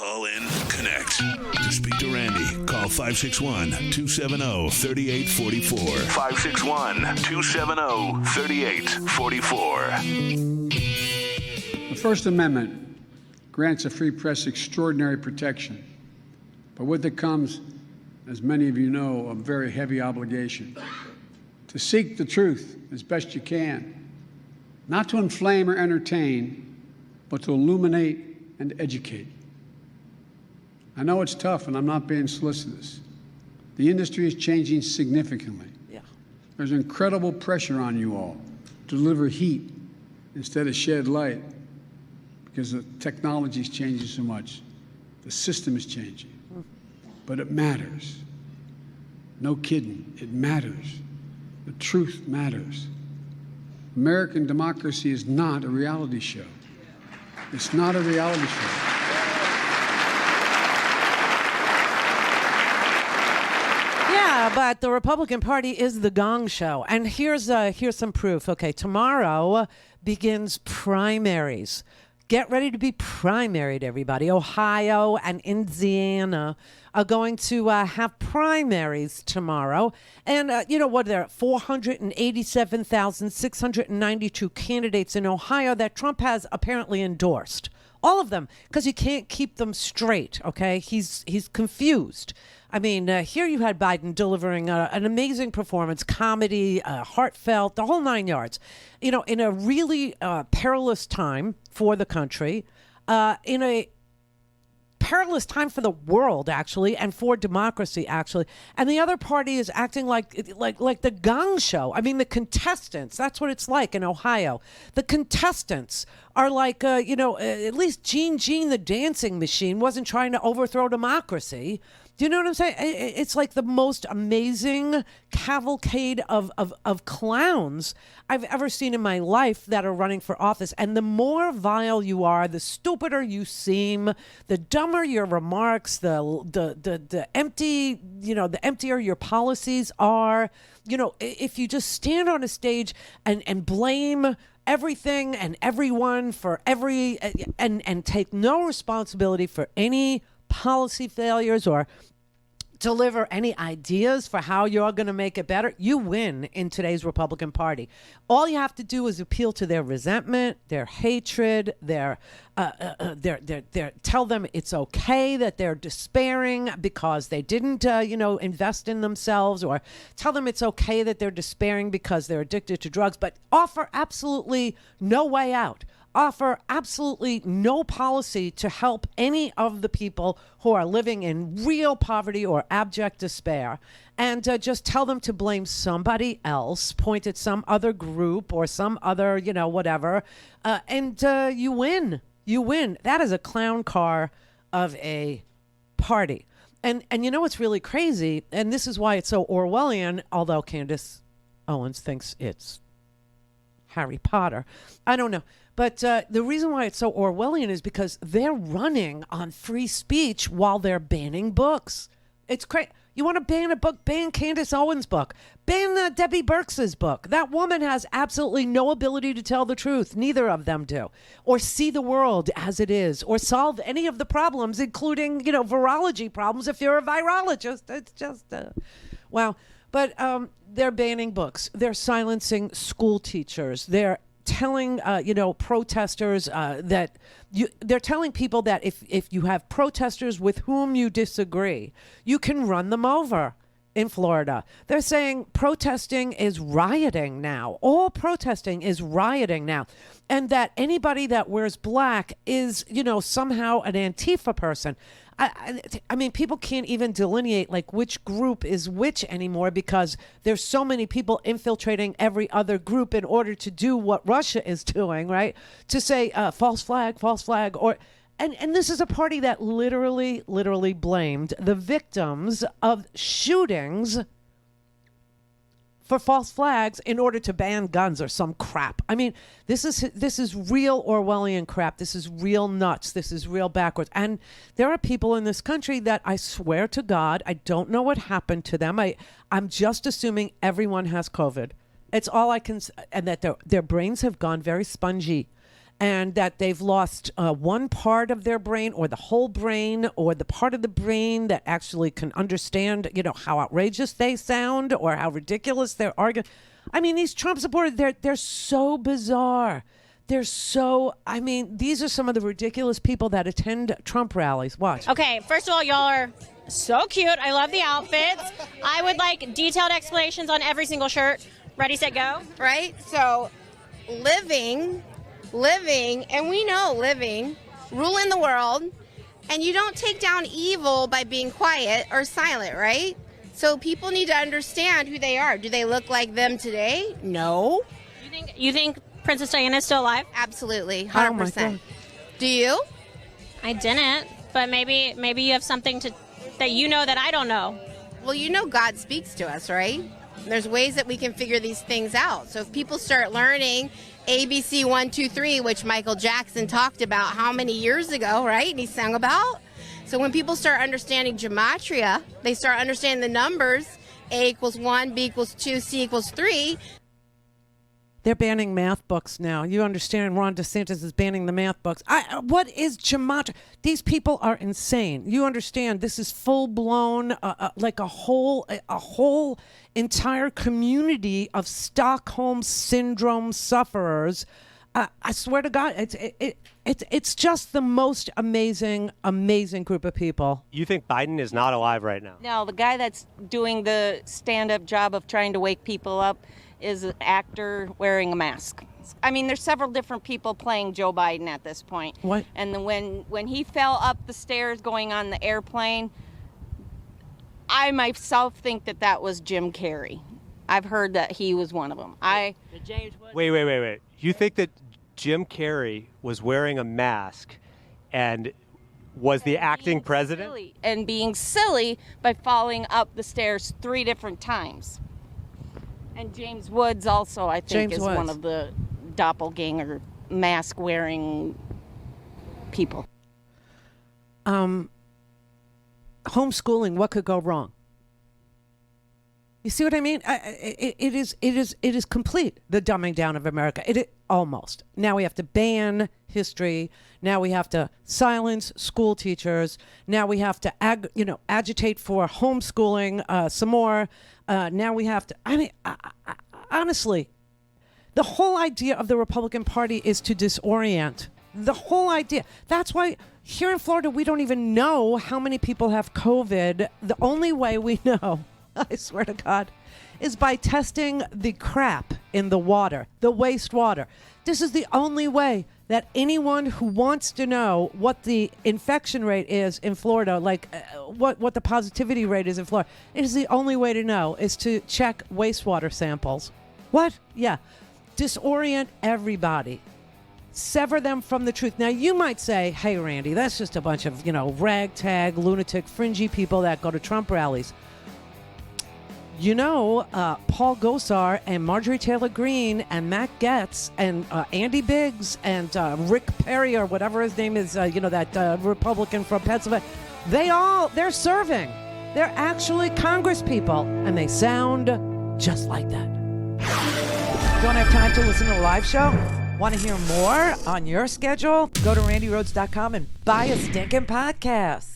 Call in, connect. To speak to Randi, call 561-270-3844. 561-270-3844. The First Amendment grants a free press extraordinary protection, but with it comes, as many of you know, a very heavy obligation to seek the truth as best you can, not to inflame or entertain, but to illuminate and educate. I know it's tough, and I'm not being solicitous. The industry is changing significantly. Yeah. There's incredible pressure on you all to deliver heat instead of shed light because the technology is changing so much. The system is changing. But it matters. No kidding, it matters. The truth matters. American democracy is not a reality show. It's not a reality show. Yeah, but the Republican Party is the Gong Show. And here's some proof. Okay, tomorrow begins primaries. Get ready to be primaried, everybody. Ohio and Indiana are going to have primaries tomorrow. And you know what? There are 487,692 candidates in Ohio that Trump has apparently endorsed. All of them, because he can't keep them straight, okay? He's confused. I mean, here you had Biden delivering an amazing performance, comedy, heartfelt, the whole nine yards. You know, in a really perilous time for the country, in a perilous time for the world, actually, and for democracy, actually. And the other party is acting like the Gong Show. I mean, the contestants, that's what it's like in Ohio. The contestants are like, at least Gene the dancing machine wasn't trying to overthrow democracy. Do you know what I'm saying? It's like the most amazing cavalcade of clowns I've ever seen in my life that are running for office. And the more vile you are, the stupider you seem, the dumber your remarks, the empty, the emptier your policies are. You know, if you just stand on a stage and blame everything and everyone for and take no responsibility for any policy failures or deliver any ideas for how you're going to make it better, you win in today's Republican Party. All you have to do is appeal to their resentment, their hatred, their tell them it's okay that they're despairing because they didn't, invest in themselves, or tell them it's okay that they're despairing because they're addicted to drugs, but offer absolutely no way out. Offer absolutely no policy to help any of the people who are living in real poverty or abject despair, and just tell them to blame somebody else, point at some other group or some other, whatever, and you win. You win. That is a clown car of a party. And you know what's really crazy, and this is why it's so Orwellian, although Candace Owens thinks it's Harry Potter. I don't know. But the reason why it's so Orwellian is because they're running on free speech while they're banning books. It's crazy. You want to ban a book? Ban Candace Owens' book. Ban Debbie Birx's book. That woman has absolutely no ability to tell the truth. Neither of them do. Or see the world as it is. Or solve any of the problems, including, virology problems if you're a virologist. It's just, wow. But they're banning books. They're silencing school teachers. They're telling, protesters that they're telling people that if you have protesters with whom you disagree, you can run them over in Florida. They're saying protesting is rioting now. All protesting is rioting now. And that anybody that wears black is, somehow an Antifa person. I mean, people can't even delineate like which group is which anymore because there's so many people infiltrating every other group in order to do what Russia is doing, right? To say false flag, or and this is a party that literally blamed the victims of shootings for false flags in order to ban guns or some crap. I mean, this is real Orwellian crap. This is real nuts. This is real backwards. And there are people in this country that I swear to God, I don't know what happened to them. I'm just assuming everyone has COVID. It's all I can, and that their brains have gone very spongy. and that they've lost one part of their brain or the whole brain or the part of the brain that actually can understand, how outrageous they sound or how ridiculous they're arguing. I mean, these Trump supporters, they're so bizarre. These are some of the ridiculous people that attend Trump rallies. Watch. Okay, first of all, y'all are so cute. I love the outfits. I would like detailed explanations on every single shirt. Ready, set, go. Right? So, living, and we know living, ruling the world, and you don't take down evil by being quiet or silent, right? So people need to understand who they are. Do they look like them today? No. You think Princess Diana is still alive? Absolutely, 100%. Oh my God. Do you? I didn't, but maybe you have something that you know that I don't know. Well, God speaks to us, right? There's ways that we can figure these things out. So if people start learning ABC 1, 2, 3, which Michael Jackson talked about how many years ago, right? And he sang about. So when people start understanding gematria, they start understanding the numbers, A equals 1, B equals 2, C equals 3. They're banning math books now. You understand Ron DeSantis is banning the math books. What is gematria? These people are insane. You understand this is full-blown, like a whole entire community of Stockholm Syndrome sufferers. I swear to God, it's just the most amazing group of people. You think Biden is not alive right now? No, the guy that's doing the stand-up job of trying to wake people up is an actor wearing a mask. I mean, there's several different people playing Joe Biden at this point. What? And then when he fell up the stairs going on the airplane, I myself think that was Jim Carrey. I've heard that he was one of them. Wait. You think that Jim Carrey was wearing a mask and was the acting president? And being silly by falling up the stairs 3 different times. And James Woods also, I think, is one of the doppelganger mask-wearing people. Homeschooling, what could go wrong? You see what I mean? It is complete, the dumbing down of America. Almost. Now we have to ban history. Now we have to silence school teachers. Now we have to agitate for homeschooling some more. Now we have to. Honestly, the whole idea of the Republican Party is to disorient. The whole idea. That's why here in Florida we don't even know how many people have COVID. The only way we know, I swear to God, is by testing the crap in the water, the wastewater. This is the only way that anyone who wants to know what the infection rate is in Florida, like what the positivity rate is in Florida, it is the only way to know is to check wastewater samples. What? Yeah. Disorient everybody. Sever them from the truth. Now, you might say, hey, Randy, that's just a bunch of, ragtag, lunatic, fringy people that go to Trump rallies. Paul Gosar and Marjorie Taylor Greene and Matt Gaetz and Andy Biggs and Rick Perry or whatever his name is, that Republican from Pennsylvania, they're serving. They're actually Congress people, and they sound just like that. Don't have time to listen to a live show? Want to hear more on your schedule? Go to randyrhodes.com and buy a stinking podcast.